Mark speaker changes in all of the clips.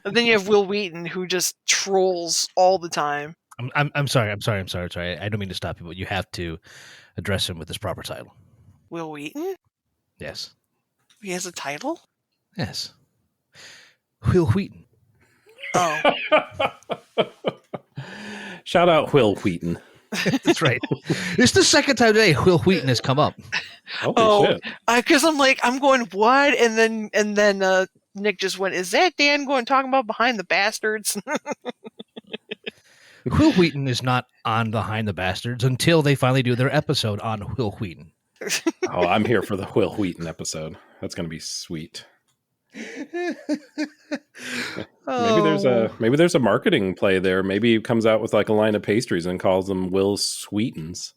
Speaker 1: And then you have Will Wheaton, who just trolls all the time.
Speaker 2: I'm sorry. I don't mean to stop you, but you have to address him with his proper title.
Speaker 1: Will Wheaton?
Speaker 2: Yes.
Speaker 1: He has a title?
Speaker 2: Yes. Will Wheaton.
Speaker 1: Oh.
Speaker 3: Shout out Will Wheaton.
Speaker 2: That's right. It's the second time today Will Wheaton has come up.
Speaker 3: Holy shit.
Speaker 1: Because I'm going, what? And then Nick just went, is that Dan going talking about Behind the Bastards?
Speaker 2: Will Wheaton is not on Behind the Bastards until they finally do their episode on Will Wheaton.
Speaker 3: Oh, I'm here for the Will Wheaton episode. That's going to be sweet. Maybe there's a marketing play there. Maybe he comes out with like a line of pastries and calls them Will Sweetens.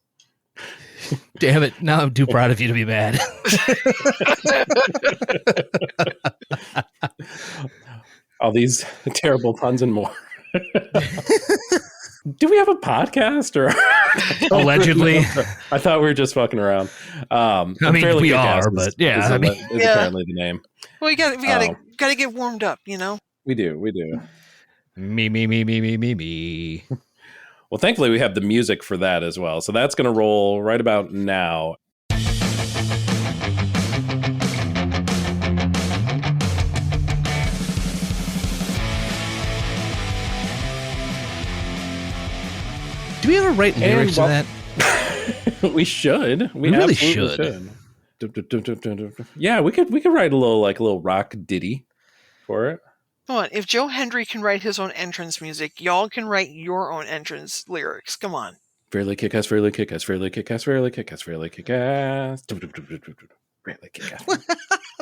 Speaker 2: Damn it. Now I'm too proud of you to be mad.
Speaker 3: All these terrible puns and more. Do we have a podcast or
Speaker 2: allegedly?
Speaker 3: I thought we were just fucking around.
Speaker 2: I mean, we are, but yeah,
Speaker 3: is apparently the name.
Speaker 1: Well, we gotta get warmed up, you know.
Speaker 3: We do.
Speaker 2: Me.
Speaker 3: Well, thankfully we have the music for that as well, so that's going to roll right about now.
Speaker 2: Do we ever write lyrics to that?
Speaker 3: We should. We
Speaker 2: really
Speaker 3: should. Yeah, we could write a little rock ditty for it.
Speaker 1: Come on, if Joe Hendry can write his own entrance music, y'all can write your own entrance lyrics. Come on.
Speaker 3: Fairly kick-ass, fairly kick-ass, fairly kick-ass, fairly kick-ass, fairly kick-ass. Fairly kick-ass.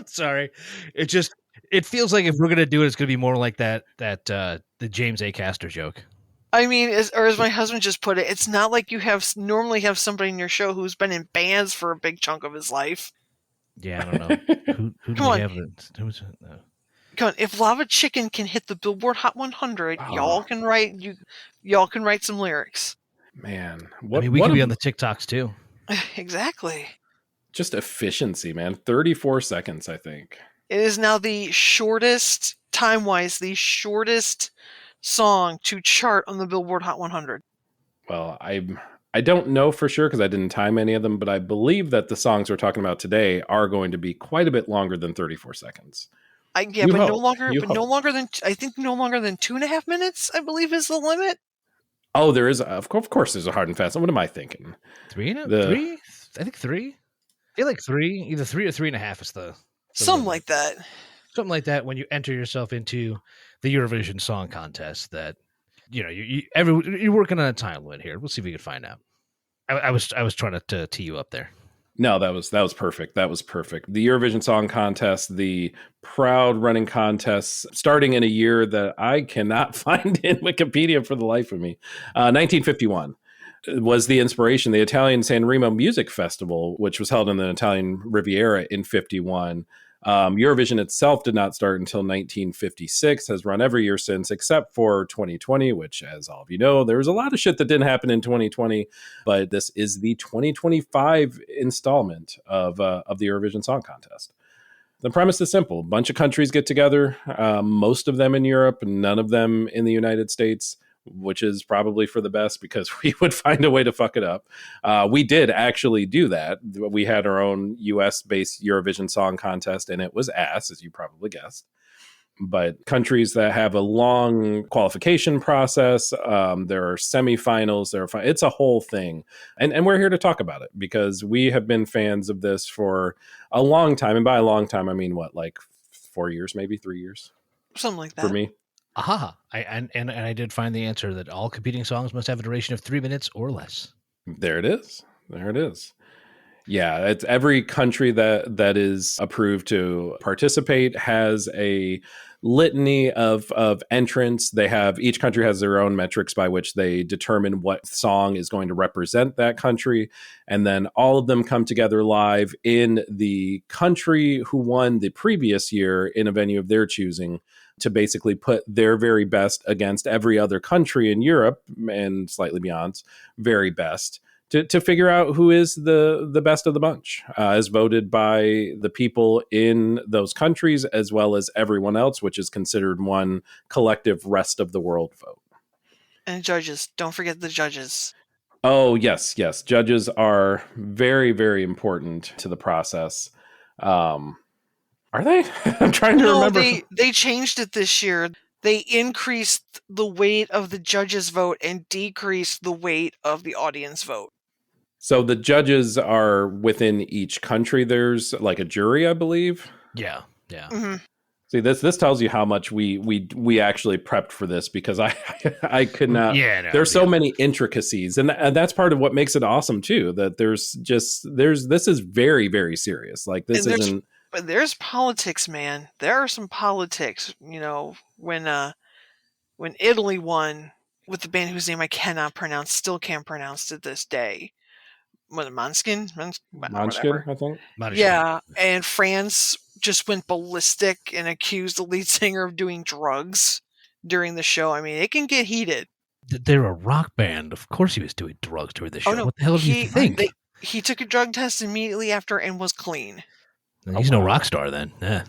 Speaker 2: Sorry. It feels like if we're gonna do it, it's gonna be more like that the James A. Caster joke.
Speaker 1: I mean, as my husband just put it, it's not like you normally have somebody in your show who's been in bands for a big chunk of his life.
Speaker 2: Yeah, I don't know. Who do we have?
Speaker 1: Come on, if Lava Chicken can hit the Billboard Hot 100, y'all can write some lyrics.
Speaker 3: Man,
Speaker 2: we can be on the TikToks too.
Speaker 1: Exactly.
Speaker 3: Just efficiency, man. 34 seconds, I think.
Speaker 1: It is now the shortest, time-wise, the shortest song to chart on the Billboard Hot 100.
Speaker 3: Well, I don't know for sure because I didn't time any of them, but I believe that the songs we're talking about today are going to be quite a bit longer than 34 seconds.
Speaker 1: No longer than 2.5 minutes, I believe, is the limit.
Speaker 3: Oh, there is. Of course, there's a hard and fast. What am I thinking?
Speaker 2: 3? I think 3. I feel like 3. Either 3 or 3.5 is the
Speaker 1: something like that.
Speaker 2: Something like that when you enter yourself into the Eurovision Song Contest. That you're working on a time limit here. We'll see if we can find out. I was trying to tee you up there.
Speaker 3: No, that was perfect. That was perfect. The Eurovision Song Contest, the proud running contests, starting in a year that I cannot find in Wikipedia for the life of me. 1951 was the inspiration. The Italian San Remo Music Festival, which was held in the Italian Riviera in 51. Eurovision itself did not start until 1956, has run every year since, except for 2020, which, as all of you know, there was a lot of shit that didn't happen in 2020, but this is the 2025 installment of the Eurovision Song Contest. The premise is simple. A bunch of countries get together, most of them in Europe, none of them in the United States, which is probably for the best because we would find a way to fuck it up. We did actually do that. We had our own US-based Eurovision Song Contest, and it was ass, as you probably guessed. But countries that have a long qualification process, there are semifinals, it's a whole thing. And we're here to talk about it because we have been fans of this for a long time. And by a long time, I mean, 4 years, maybe 3 years?
Speaker 1: Something like that.
Speaker 3: For me.
Speaker 2: Aha. I did find the answer that all competing songs must have a duration of 3 minutes or less.
Speaker 3: There it is. Yeah, it's every country that is approved to participate has a litany of entrants. Each country has their own metrics by which they determine what song is going to represent that country. And then all of them come together live in the country who won the previous year in a venue of their choosing to basically put their very best against every other country in Europe and slightly beyond's very best to figure out who is the best of the bunch, as voted by the people in those countries as well as everyone else, which is considered one collective rest of the world vote.
Speaker 1: And judges. Don't forget the judges.
Speaker 3: Oh, yes. Judges are very, very important to the process. Are they? I'm trying to remember.
Speaker 1: They changed it this year. They increased the weight of the judges' vote and decreased the weight of the audience vote.
Speaker 3: So the judges are within each country. There's like a jury, I believe.
Speaker 2: Yeah.
Speaker 1: Mm-hmm.
Speaker 3: See, this tells you how much we actually prepped for this, because I could not.
Speaker 2: Yeah, no,
Speaker 3: there's so many intricacies, and that's part of what makes it awesome too. That this is very, very serious. Like this isn't.
Speaker 1: But there's politics, man. There are some politics. You know, when Italy won with the band whose name I cannot pronounce, still can't pronounce to this day. Was it Måneskin,
Speaker 3: I think.
Speaker 1: Yeah, and France just went ballistic and accused the lead singer of doing drugs during the show. I mean, it can get heated.
Speaker 2: They're a rock band. Of course he was doing drugs during the show.
Speaker 1: Oh, no.
Speaker 2: What the hell do you think?
Speaker 1: He took a drug test immediately after and was clean.
Speaker 2: He's no rock star then. Yeah.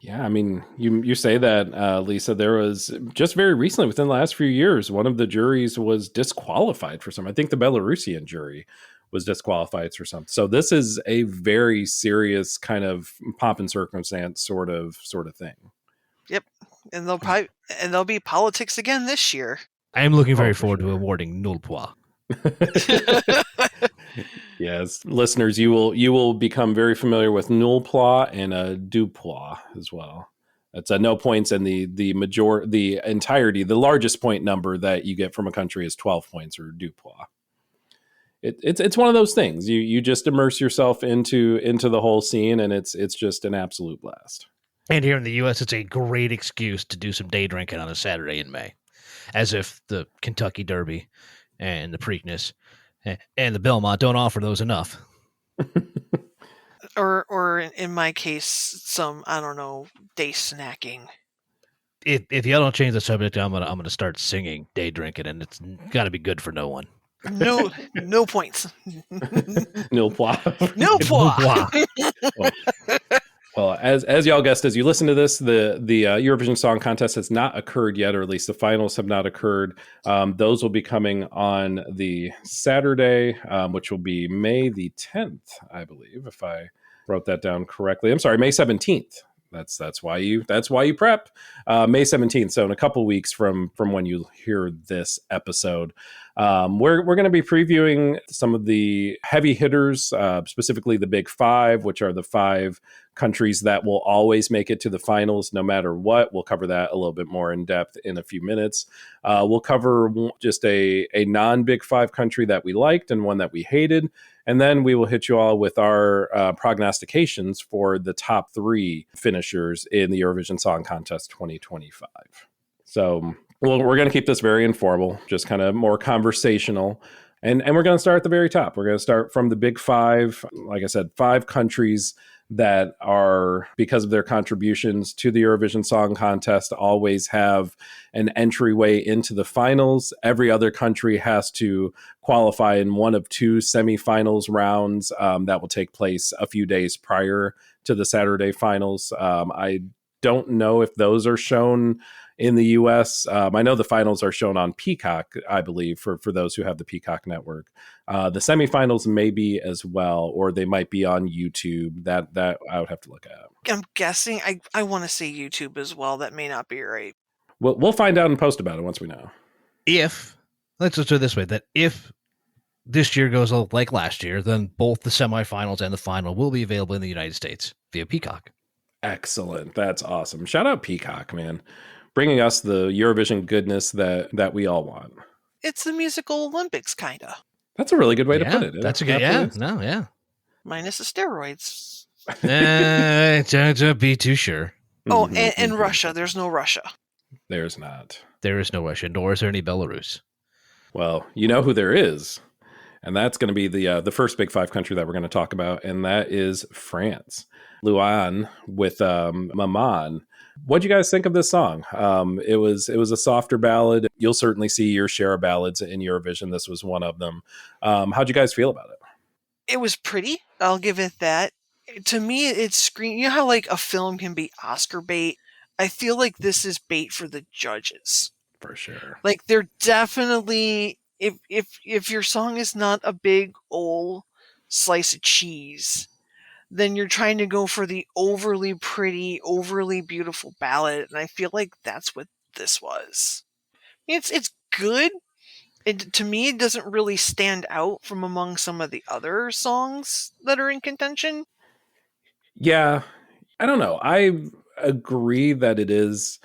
Speaker 3: Yeah, I mean, you say that, Lisa. There was just very recently, within the last few years, one of the juries was disqualified for something. I think the Belarusian jury was disqualified for something. So this is a very serious kind of pomp and circumstance sort of thing. Yep,
Speaker 1: and there'll be politics again this year.
Speaker 2: I am looking very forward to awarding null pois.
Speaker 3: Yes, listeners, you will become very familiar with null pois and a douze pois as well. That's no points, and the entirety, the largest point number that you get from a country is 12 points, or douze pois. It's one of those things. You just immerse yourself into the whole scene, and it's just an absolute blast.
Speaker 2: And here in the U.S., it's a great excuse to do some day drinking on a Saturday in May, as if the Kentucky Derby and the Preakness and the Belmont don't offer those enough.
Speaker 1: or in my case, some, I don't know, day snacking.
Speaker 2: If y'all don't change the subject, I'm gonna start singing day drinking, and it's got to be good for no one.
Speaker 1: No points.
Speaker 3: Nil pois.
Speaker 1: Nil pois.
Speaker 3: Well, as y'all guessed, as you listen to this, the Eurovision Song Contest has not occurred yet, or at least the finals have not occurred. Those will be coming on the Saturday, which will be May the 10th, I believe, if I wrote that down correctly. I'm sorry, May 17th. That's why you prep. May 17th. So in a couple weeks from when you hear this episode, we're going to be previewing some of the heavy hitters, specifically the Big Five, which are the 5 countries that will always make it to the finals no matter what. We'll cover that a little bit more in depth in a few minutes. We'll cover just a non-Big Five country that we liked and one that we hated. And then we will hit you all with our prognostications for the top 3 finishers in the Eurovision Song Contest 2025. So we're going to keep this very informal, just kind of more conversational. And we're going to start at the very top. We're going to start from the Big Five. Like I said, 5 countries that are, because of their contributions to the Eurovision Song Contest, always have an entryway into the finals. Every other country has to qualify in one of 2 semifinals rounds that will take place a few days prior to the Saturday finals. I don't know if those are shown in the US. I know the finals are shown on Peacock, I believe, for those who have the Peacock network. The semifinals may be as well, or they might be on YouTube. That I would have to look at.
Speaker 1: I'm guessing. I want to say YouTube as well. That may not be right.
Speaker 3: We'll find out and post about it once we know.
Speaker 2: Let's just do it this way, that if this year goes like last year, then both the semifinals and the final will be available in the United States via Peacock.
Speaker 3: Excellent. That's awesome. Shout out Peacock, man. Bringing us the Eurovision goodness that we all want.
Speaker 1: It's the musical Olympics, kind of.
Speaker 3: That's a really good way to put it.
Speaker 2: That's a good, yeah.
Speaker 1: Minus the steroids.
Speaker 2: Don't be too sure.
Speaker 1: Oh, and Russia. There's no Russia.
Speaker 3: There's not.
Speaker 2: There is no Russia, nor is there any Belarus.
Speaker 3: Well, you know who there is, and that's going to be the first Big Five country that we're going to talk about, and that is France. Luan with Maman. What'd you guys think of this song? It was a softer ballad. You'll certainly see your share of ballads in Eurovision. This was one of them. How'd you guys feel about it?
Speaker 1: It was pretty. I'll give it that. To me, it's screen. You know how like a film can be Oscar bait. I feel like this is bait for the judges.
Speaker 3: For sure.
Speaker 1: Like they're definitely if your song is not a big old slice of cheese, then you're trying to go for the overly pretty, overly beautiful ballad, and I feel like that's what this was. It's good. To me, it doesn't really stand out from among some of the other songs that are in contention.
Speaker 3: Yeah, I don't know. I agree that it is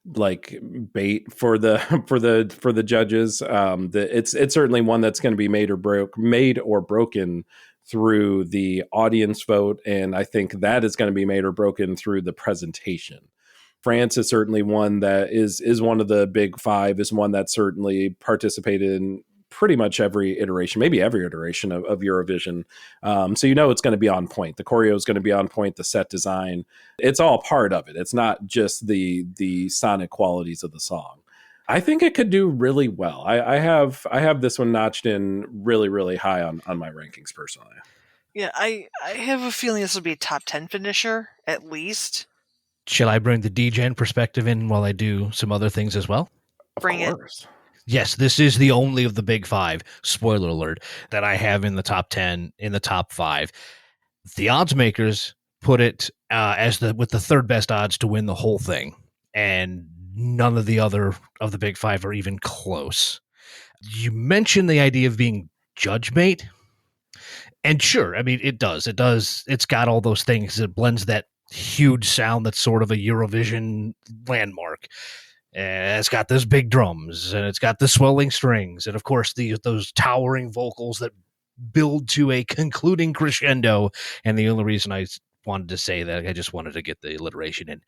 Speaker 3: like bait for the for the judges. It's certainly one that's going to be made or broken through the audience vote, and I think that is going to be made or broken through the presentation. France is certainly one that is one of the big five, is one that certainly participated in pretty much every iteration, maybe every iteration of Eurovision. So it's going to be on point. The choreo is going to be on point. The set design, it's all part of it. It's not just the sonic qualities of the song. I think it could do really well. I have this one notched in really, really high on my rankings personally.
Speaker 1: Yeah, I have a feeling this will be a top 10 finisher at least.
Speaker 2: Shall I bring the DGen perspective in while I do some other things as well?
Speaker 3: Of
Speaker 1: Bring it.
Speaker 3: course.
Speaker 2: Yes, this is the only of the big five, spoiler alert, that I have in the top 10, in the top five. The odds makers put it with the third best odds to win the whole thing, and none of the other of the big five are even close. You mentioned the idea of being judge mate, and sure, I mean it does. It's got all those things. It blends that huge sound that's sort of a Eurovision landmark. It's got those big drums, and it's got the swelling strings, and of course those towering vocals that build to a concluding crescendo. And the only reason I wanted to say that, I just wanted to get the alliteration in.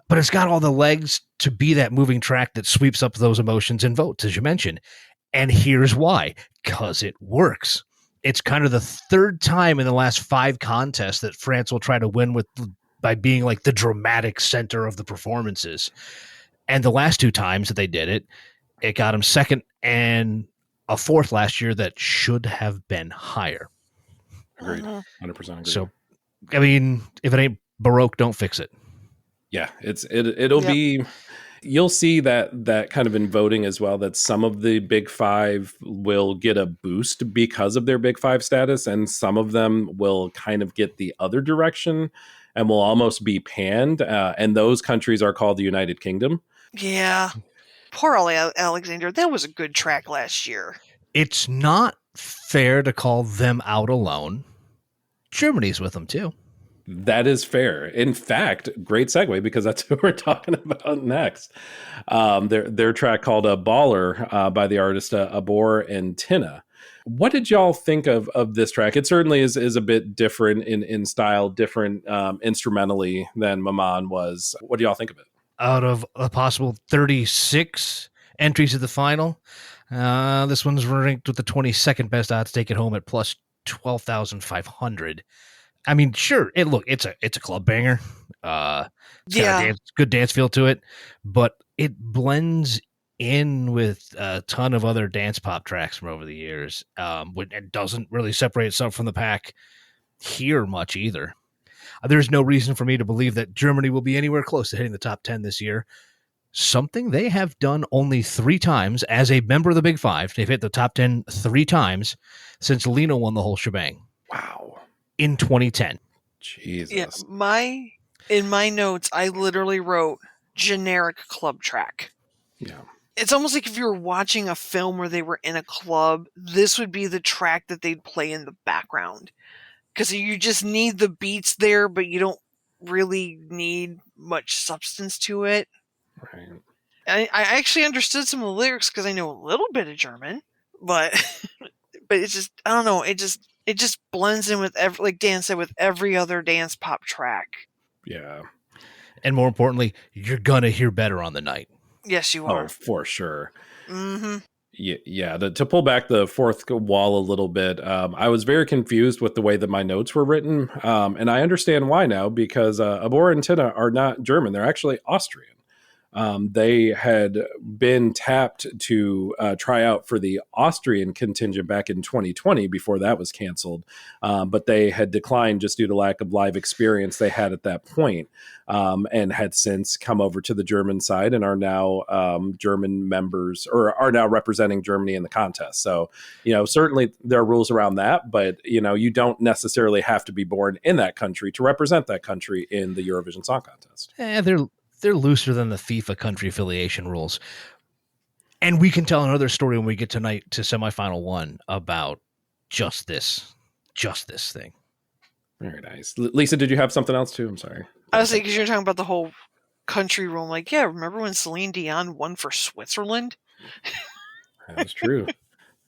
Speaker 2: But it's got all the legs to be that moving track that sweeps up those emotions and votes, as you mentioned. And here's why. Because it works. It's kind of the third time in the last 5 contests that France will try to win by being like the dramatic center of the performances. And the last 2 times that they did it, it got them second and a fourth last year that should have been higher.
Speaker 3: Agreed. 100% agreed.
Speaker 2: So, I mean, if it ain't Baroque, don't fix it.
Speaker 3: Yeah, it'll be. You'll see that kind of in voting as well, that some of the big five will get a boost because of their big five status, and some of them will kind of get the other direction and will almost be panned. And those countries are called the United Kingdom.
Speaker 1: Yeah. Poor Alexander. That was a good track last year.
Speaker 2: It's not fair to call them out alone. Germany's with them too.
Speaker 3: That is fair. In fact, great segue, because that's who we're talking about next. Their track called "A Baller" by the artist Abor and Tina. What did y'all think of this track? It certainly is a bit different in style, different instrumentally than Maman was. What do y'all think of it?
Speaker 2: Out of a possible 36 entries to the final, this one's ranked with the 22nd best odds, take it home at plus 12,500. I mean, sure, it's a club banger. It's got a good dance feel to it, but it blends in with a ton of other dance pop tracks from over the years. It doesn't really separate itself from the pack here much either. There's no reason for me to believe that Germany will be anywhere close to hitting the top 10 this year. Something they have done only 3 times as a member of the Big Five. They've hit the top 10 3 times since Lena won the whole shebang.
Speaker 3: Wow.
Speaker 2: In 2010.
Speaker 3: Jesus.
Speaker 1: Yeah, in my notes, I literally wrote generic club track.
Speaker 3: Yeah.
Speaker 1: It's almost like if you were watching a film where they were in a club, this would be the track that they'd play in the background. Because you just need the beats there, but you don't really need much substance to it.
Speaker 3: Right.
Speaker 1: I actually understood some of the lyrics because I know a little bit of German, but it's just, I don't know, it just blends in with like Dan said, with every other dance pop track.
Speaker 3: Yeah.
Speaker 2: And more importantly, you're gonna hear better on the night.
Speaker 1: Yes, you are.
Speaker 3: Oh, for sure.
Speaker 1: Mm-hmm.
Speaker 3: Yeah. To pull back the fourth wall a little bit, I was very confused with the way that my notes were written, and I understand why now, because Abora and Tina are not German; they're actually Austrian. They had been tapped to try out for the Austrian contingent back in 2020 before that was canceled, but they had declined just due to lack of live experience they had at that point, and had since come over to the German side and are now German members, or are now representing Germany in the contest. So, certainly there are rules around that, but you don't necessarily have to be born in that country to represent that country in the Eurovision Song Contest.
Speaker 2: They're looser than the FIFA country affiliation rules. And we can tell another story when we get tonight to semifinal one about just this thing.
Speaker 3: Very nice. Lisa, did you have something else too? I'm sorry.
Speaker 1: I was like, because you're talking about the whole country rule. I'm like, yeah, remember when Celine Dion won for Switzerland?
Speaker 3: That's true.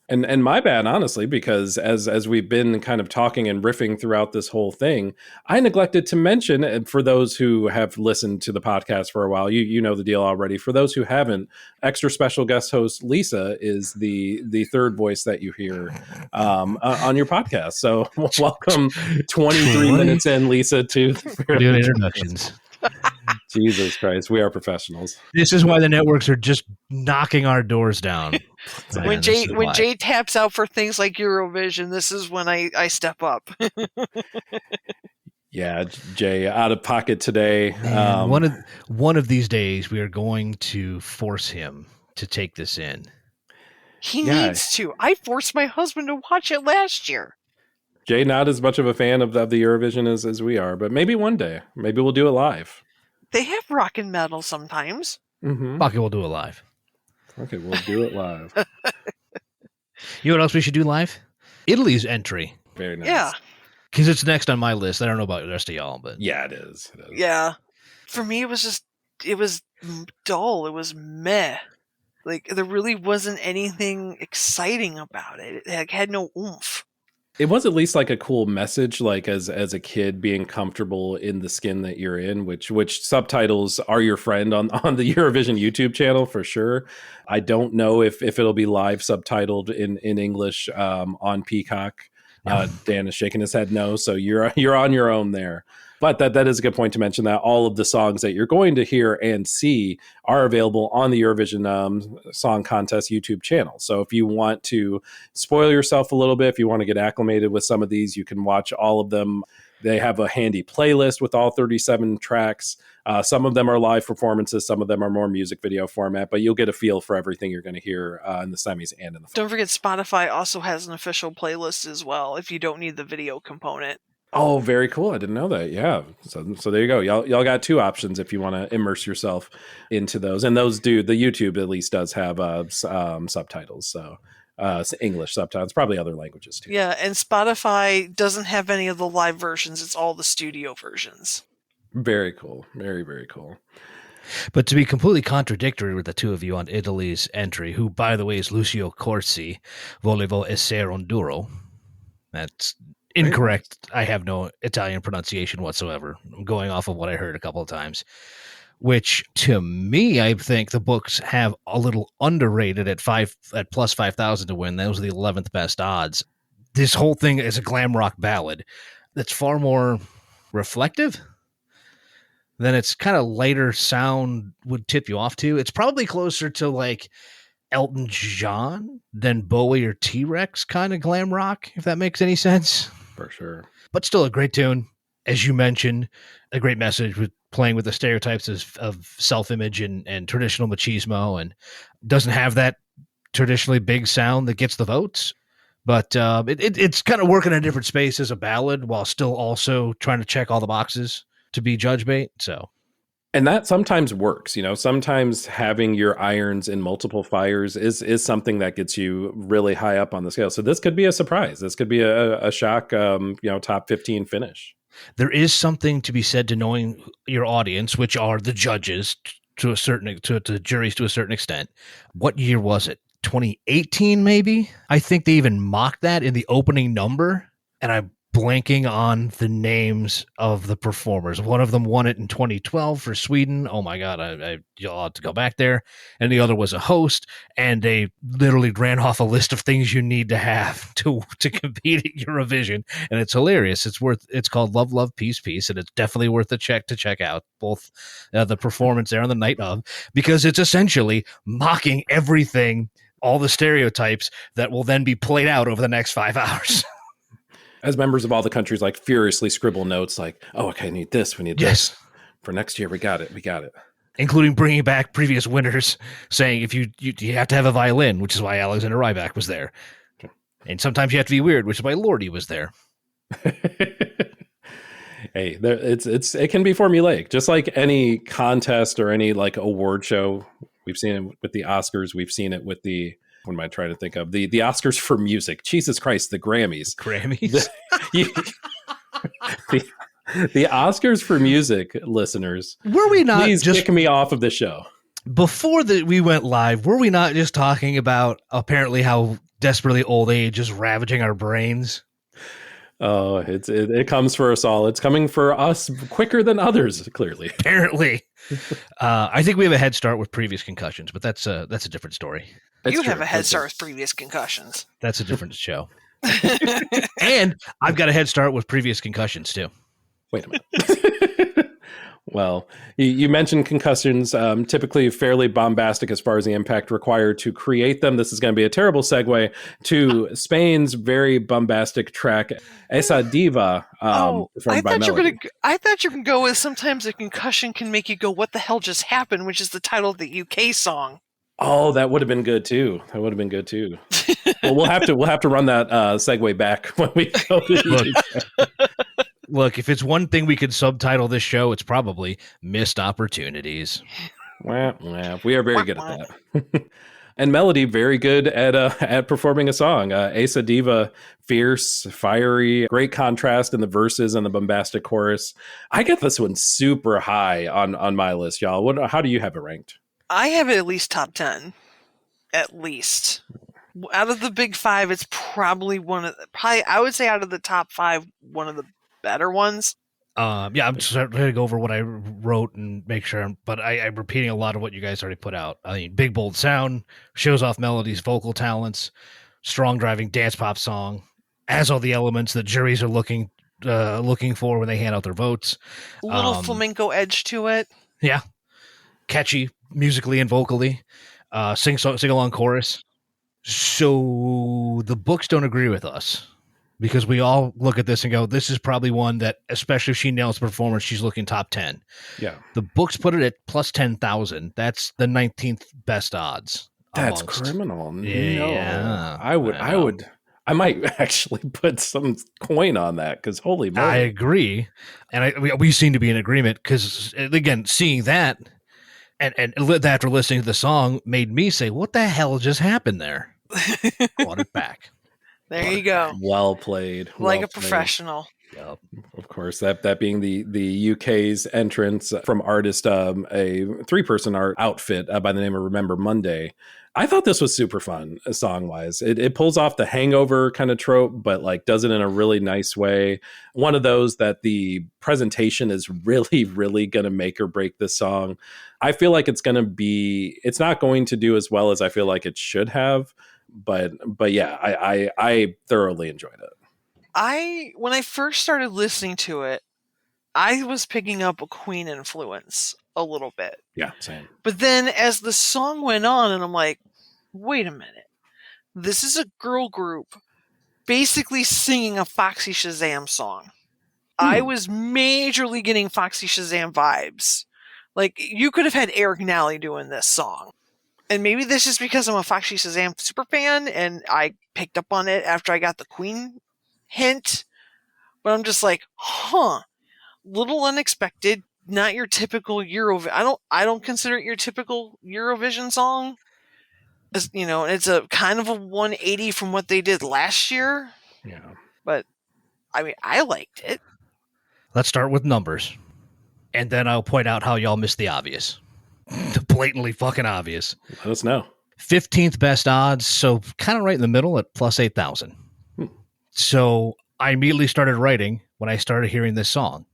Speaker 3: And my bad, honestly, because as we've been kind of talking and riffing throughout this whole thing, I neglected to mention, and for those who have listened to the podcast for a while, you know the deal already. For those who haven't, extra special guest host Lisa is the third voice that you hear on your podcast. So welcome 23 minutes in, Lisa, to
Speaker 2: doing introductions.
Speaker 3: Jesus Christ, we are professionals.
Speaker 2: This is why the networks are just knocking our doors down.
Speaker 1: When Jay taps out for things like Eurovision, this is when I step up.
Speaker 3: Yeah, Jay, out of pocket today.
Speaker 2: One of these days, we are going to force him to take this in.
Speaker 1: He needs to. I forced my husband to watch it last year.
Speaker 3: Jay, not as much of a fan of the Eurovision as we are, but maybe one day. Maybe we'll do it live.
Speaker 1: They have rock and metal sometimes.
Speaker 3: Mm-hmm.
Speaker 2: Fuck it, we'll do it live.
Speaker 3: Okay, we'll do it live.
Speaker 2: You know what else we should do live? Italy's entry.
Speaker 3: Very nice.
Speaker 1: Yeah.
Speaker 2: Because it's next on my list. I don't know about the rest of y'all, but...
Speaker 3: Yeah, it is.
Speaker 1: Yeah. For me, it was dull. It was meh. Like, there really wasn't anything exciting about it. It had no oomph.
Speaker 3: It was at least like a cool message, like as a kid being comfortable in the skin that you're in, which subtitles are your friend on the Eurovision YouTube channel for sure. I don't know if it'll be live subtitled in English on Peacock. Dan is shaking his head no, so you're on your own there. But that is a good point to mention that all of the songs that you're going to hear and see are available on the Eurovision Song Contest YouTube channel. So if you want to spoil yourself a little bit, if you want to get acclimated with some of these, you can watch all of them. They have a handy playlist with all 37 tracks. Some of them are live performances. Some of them are more music video format, but you'll get a feel for everything you're going to hear in the semis and in the finals.
Speaker 1: Don't forget, Spotify also has an official playlist as well if you don't need the video component.
Speaker 3: Oh, very cool. I didn't know that. Yeah. So there you go. Y'all got two options if you want to immerse yourself into those. And those the YouTube at least does have subtitles. So English subtitles, probably other languages too.
Speaker 1: Yeah. And Spotify doesn't have any of the live versions. It's all the studio versions.
Speaker 3: Very cool. Very, very cool.
Speaker 2: But to be completely contradictory with the two of you on Italy's entry, who, by the way, is Lucio Corsi, Volevo essere un duro. That's incorrect. I have no Italian pronunciation whatsoever. I'm going off of what I heard a couple of times, which to me, I think the books have a little underrated at plus 5,000 to win. Those are the 11th best odds. This whole thing is a glam rock ballad that's far more reflective than its kind of lighter sound would tip you off to. It's probably closer to like Elton John than Bowie or T-Rex kind of glam rock, if that makes any sense.
Speaker 3: For sure.
Speaker 2: But still a great tune. As you mentioned, a great message with playing with the stereotypes of self-image and traditional machismo, and doesn't have that traditionally big sound that gets the votes. But it's kind of working in a different space as a ballad while still also trying to check all the boxes to be judge bait. So.
Speaker 3: And that sometimes works, sometimes having your irons in multiple fires is something that gets you really high up on the scale. So this could be a surprise. This could be a shock, top 15 finish.
Speaker 2: There is something to be said to knowing your audience, which are the judges to the juries to a certain extent. What year was it? 2018, maybe? I think they even mocked that in the opening number. And I'm blanking on the names of the performers. One of them won it in 2012 for Sweden. Oh my God, you'll have to go back there. And the other was a host, and they literally ran off a list of things you need to have to compete at Eurovision, and it's hilarious. It's called Love, Love, Peace, Peace, and it's definitely worth a check out both the performance there on the night of, because it's essentially mocking everything, all the stereotypes that will then be played out over the next 5 hours.
Speaker 3: As members of all the countries like furiously scribble notes like, oh, okay, I need this, we need this. For next year, we got it.
Speaker 2: Including bringing back previous winners, saying if you have to have a violin, which is why Alexander Rybak was there. Okay. And sometimes you have to be weird, which is why Lordy was there.
Speaker 3: Hey, it can be formulaic, just like any contest or any like award show. We've seen it with the Oscars. We've seen it with what am I trying to think of? The Oscars for music. Jesus Christ, the Grammys. The Oscars for music, listeners.
Speaker 2: Were we not
Speaker 3: please kick me off of the show?
Speaker 2: Before we went live, were we not just talking about apparently how desperately old age is ravaging our brains?
Speaker 3: Oh, it comes for us all. It's coming for us quicker than others, clearly.
Speaker 2: Apparently. I think we have a head start with previous concussions, but that's a different story.
Speaker 1: You have a head start with previous concussions.
Speaker 2: That's a different show. And I've got a head start with previous concussions, too.
Speaker 3: Wait a minute. Well, you mentioned concussions, typically fairly bombastic as far as the impact required to create them. This is going to be a terrible segue to Spain's very bombastic track, Esa Diva.
Speaker 1: I thought you were going to go with sometimes a concussion can make you go, what the hell just happened, which is the title of the UK song.
Speaker 3: Oh, that would have been good too. Well, we'll have to run that segue back when we go to
Speaker 2: Look, if it's one thing we could subtitle this show, it's probably Missed Opportunities.
Speaker 3: Well, we are very good at that. And Melody, very good at performing a song. Esa Diva, fierce, fiery, great contrast in the verses and the bombastic chorus. I get this one super high on my list, y'all. How do you have it ranked?
Speaker 1: I have it at least top 10. At least. Out of the big five, it's probably I would say out of the top five, one of the better ones.
Speaker 2: I'm just trying to go over what I wrote and make sure, but I'm repeating a lot of what you guys already put out. I mean, big, bold sound, shows off Melody's vocal talents, strong driving dance pop song, has all the elements that juries are looking for when they hand out their votes.
Speaker 1: A little flamenco edge to it.
Speaker 2: Yeah. Catchy musically and vocally. Sing along chorus. So the books don't agree with us, because we all look at this and go, this is probably one that, especially if she nails the performance, she's looking top 10.
Speaker 3: Yeah.
Speaker 2: The books put it at plus 10,000. That's the 19th best odds.
Speaker 3: That's criminal.
Speaker 2: Yeah.
Speaker 3: No. I might actually put some coin on that, because holy moly.
Speaker 2: I agree. And we seem to be in agreement, because, again, seeing that and after listening to the song made me say, what the hell just happened there? Brought it back.
Speaker 1: There you go.
Speaker 3: Well played.
Speaker 1: Like a professional.
Speaker 3: Yep. Of course, that being the UK's entrance from artist, a 3-person art outfit by the name of Remember Monday. I thought this was super fun song wise. It pulls off the hangover kind of trope, but like does it in a really nice way. One of those that the presentation is really, really going to make or break this song. I feel like it's not going to do as well as I feel like it should have. But yeah, I thoroughly enjoyed it.
Speaker 1: When I first started listening to it, I was picking up a Queen influence a little bit.
Speaker 3: Yeah, same.
Speaker 1: But then as the song went on, and I'm like, wait a minute. This is a girl group basically singing a Foxy Shazam song. I was majorly getting Foxy Shazam vibes. Like, you could have had Eric Nally doing this song. And maybe this is because I'm a Foxy Shazam super fan and I picked up on it after I got the Queen hint. But I'm just like, little unexpected. Not your typical Eurovision. I don't consider it your typical Eurovision song. As, it's a kind of a 180 from what they did last year.
Speaker 3: Yeah.
Speaker 1: But I mean, I liked it.
Speaker 2: Let's start with numbers. And then I'll point out how y'all missed the obvious. The blatantly fucking obvious.
Speaker 3: Let us know.
Speaker 2: 15th best odds, so kind of right in the middle at plus 8,000. So I immediately started writing when I started hearing this song.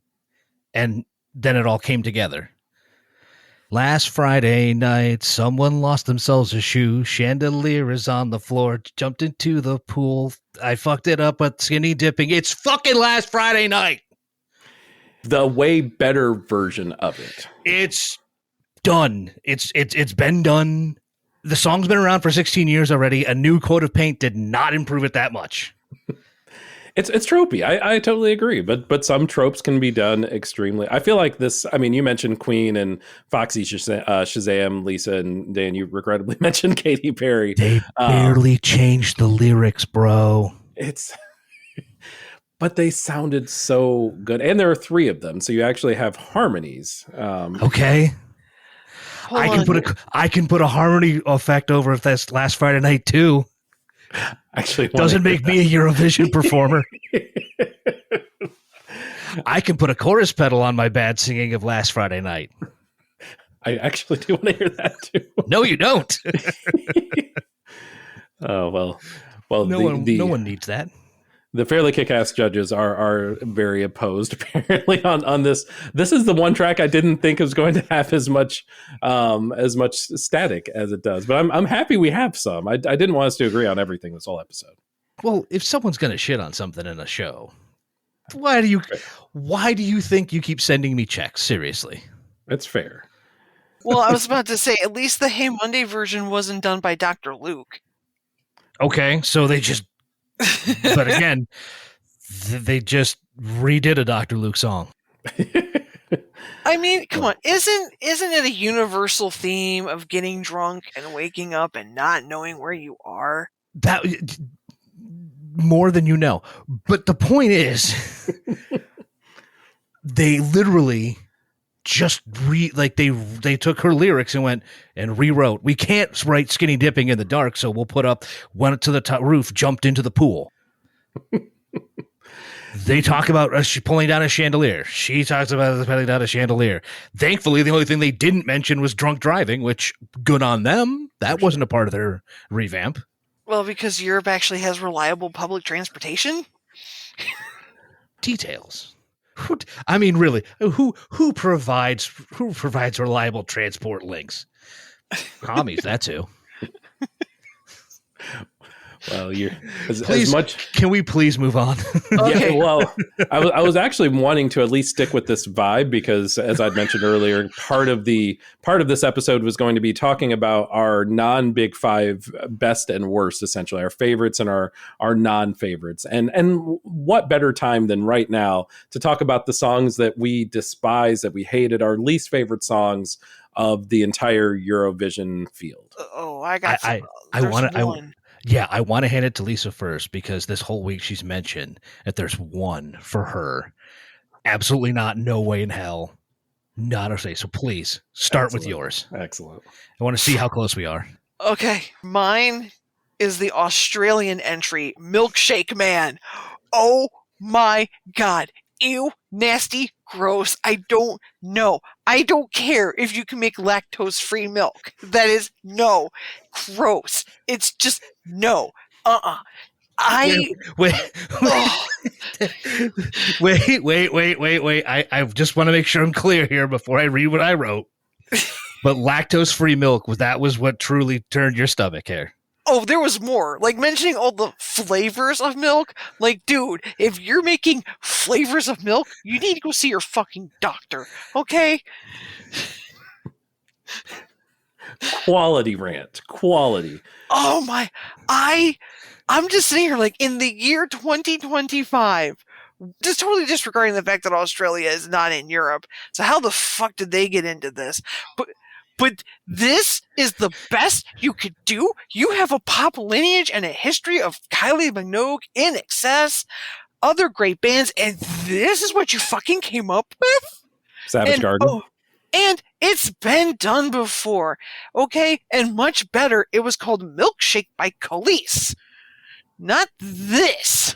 Speaker 2: And then it all came together. Last Friday night, someone lost themselves a shoe. Chandelier is on the floor. Jumped into the pool. I fucked it up at skinny dipping. It's fucking last Friday night.
Speaker 3: The way better version of it.
Speaker 2: It's done. It's been done. The song's been around for 16 years already. A new coat of paint did not improve it that much.
Speaker 3: It's tropey. I totally agree. But some tropes can be done extremely. I feel like this. I mean, you mentioned Queen and Foxy Shazam, Lisa, and Dan. You regrettably mentioned Katy Perry.
Speaker 2: They barely changed the lyrics, bro.
Speaker 3: But they sounded so good, and there are 3 of them, so you actually have harmonies.
Speaker 2: Okay. I can put a harmony effect over if that's Last Friday Night too.
Speaker 3: Actually,
Speaker 2: doesn't make me a Eurovision performer. I can put a chorus pedal on my bad singing of Last Friday Night.
Speaker 3: I actually do want to hear that too.
Speaker 2: No, you don't.
Speaker 3: Oh well.
Speaker 2: No one needs that.
Speaker 3: The Fairly KickAss judges are very opposed apparently on this. This is the one track I didn't think was going to have as much static as it does. But I'm happy we have some. I didn't want us to agree on everything this whole episode.
Speaker 2: Well, if someone's going to shit on something in a show, why do you think you keep sending me checks? Seriously.
Speaker 3: That's fair.
Speaker 1: Well, I was about to say, at least the Hey Monday version wasn't done by Dr. Luke.
Speaker 2: Okay, so they just but again, they just redid a Dr. Luke song.
Speaker 1: I mean, come on. Isn't it a universal theme of getting drunk and waking up and not knowing where you are?
Speaker 2: That more than you know. But the point is, they literally just they took her lyrics and went and rewrote. We can't write skinny dipping in the dark, so we'll put up went to the top roof, jumped into the pool. They talk about pulling down a chandelier. She talks about pulling down a chandelier. Thankfully, the only thing they didn't mention was drunk driving, which good on them. That wasn't a part of their revamp.
Speaker 1: Well, because Europe actually has reliable public transportation.
Speaker 2: Details. I mean, really, who provides reliable transport links? Commies, that too.
Speaker 3: Well, you're
Speaker 2: as much. Can we please move on?
Speaker 3: Okay. Yeah, well, I was actually wanting to at least stick with this vibe because, as I'd mentioned earlier, part of this episode was going to be talking about our non-Big Five best and worst, essentially our favorites and our non-favorites, and what better time than right now to talk about the songs that we despise, that we hated, our least favorite songs of the entire Eurovision field.
Speaker 1: Oh, I got.
Speaker 2: I want to hand it to Lisa first because this whole week she's mentioned that there's one for her. Absolutely not. No way in hell. Not a say. So please start with yours.
Speaker 3: Excellent.
Speaker 2: I want to see how close we are.
Speaker 1: Okay. Mine is the Australian entry, Milkshake Man. Oh my God. Ew, nasty, gross. I don't know. I don't care if you can make lactose-free milk. That is no. Gross. It's just no.
Speaker 2: Wait. I just want to make sure I'm clear here before I read what I wrote. But lactose-free milk, that was what truly turned your stomach here.
Speaker 1: Oh, there was more. Like, mentioning all the flavors of milk. Like, dude, if you're making flavors of milk, you need to go see your fucking doctor. Okay?
Speaker 3: Quality rant. Quality.
Speaker 1: Oh my. I'm just sitting here like, in the year 2025, just totally disregarding the fact that Australia is not in Europe. So how the fuck did they get into this? But this is the best you could do. You have a pop lineage and a history of Kylie Minogue, In Excess, other great bands, and this is what you fucking came up with?
Speaker 3: Savage Garden.
Speaker 1: Oh, and it's been done before, okay? And much better. It was called Milkshake by Khalees. Not this.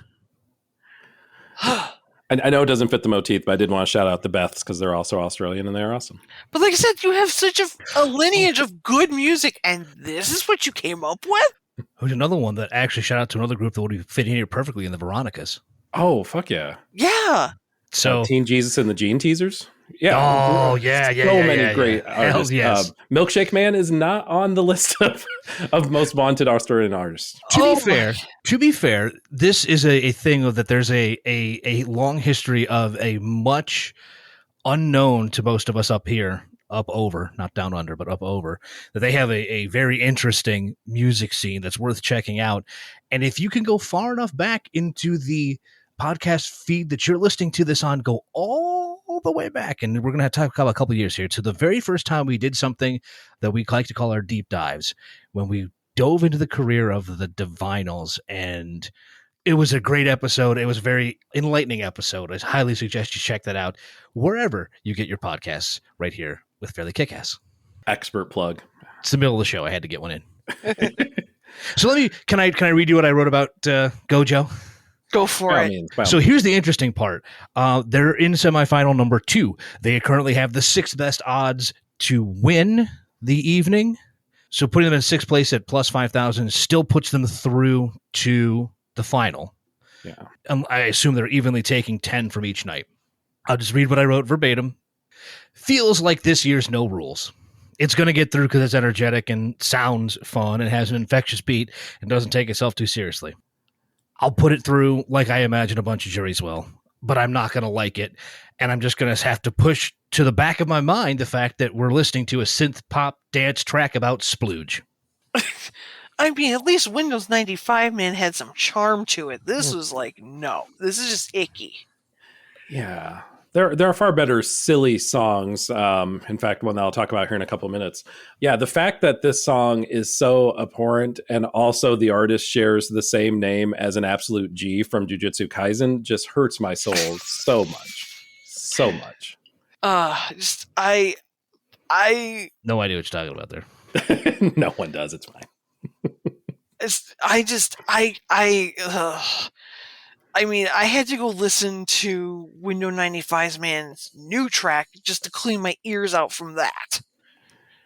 Speaker 3: I know it doesn't fit the motif, but I did want to shout out the Beths because they're also Australian and they're awesome.
Speaker 1: But like I said, you have such a lineage of good music, and this is what you came up with?
Speaker 2: Who's another one that actually shout out to another group that would be fitting here perfectly in the Veronicas.
Speaker 3: Oh, fuck yeah.
Speaker 1: Yeah.
Speaker 2: So,
Speaker 3: Teen Jesus and the Gene Teasers. Yeah.
Speaker 2: oh yeah,
Speaker 3: So many great
Speaker 2: Hell
Speaker 3: artists.
Speaker 2: yes.
Speaker 3: Milkshake Man is not on the list of most wanted Australian artists.
Speaker 2: To be fair, this is a thing of that there's a long history of a much unknown to most of us up here, up over, not down under, but up over, that they have a very interesting music scene that's worth checking out. And if you can go far enough back into the podcast feed that you're listening to this on, go all the way back, and we're going to talk about a couple of years here, to the very first time we did something that we like to call our deep dives, when we dove into the career of the Divinals, and it was a great episode. It was a very enlightening episode. I highly suggest you check that out wherever you get your podcasts, right here with Fairly KickAss.
Speaker 3: Expert plug.
Speaker 2: It's the middle of the show. I had to get one in. So can I read you what I wrote about Gojo?
Speaker 1: Go for it.
Speaker 2: So here's the interesting part. They're in semifinal number 2. They currently have the 6th best odds to win the evening. So putting them in 6th place at plus 5,000 still puts them through to the final.
Speaker 3: Yeah.
Speaker 2: I assume they're evenly taking 10 from each night. I'll just read what I wrote verbatim. Feels like this year's No Rules. It's going to get through because it's energetic and sounds fun and has an infectious beat and doesn't take itself too seriously. I'll put it through like I imagine a bunch of juries will, but I'm not going to like it. And I'm just going to have to push to the back of my mind the fact that we're listening to a synth pop dance track about splooge.
Speaker 1: I mean, at least Windows 95, man, had some charm to it. This was like, no, this is just icky.
Speaker 3: Yeah. There are far better silly songs. In fact, one that I'll talk about here in a couple of minutes. Yeah, the fact that this song is so abhorrent and also the artist shares the same name as an absolute G from Jujutsu Kaisen just hurts my soul so much. So much.
Speaker 1: I
Speaker 2: No idea what you're talking about there.
Speaker 3: No one does. It's fine.
Speaker 1: I mean, I had to go listen to Windows 95's man's new track just to clean my ears out from that.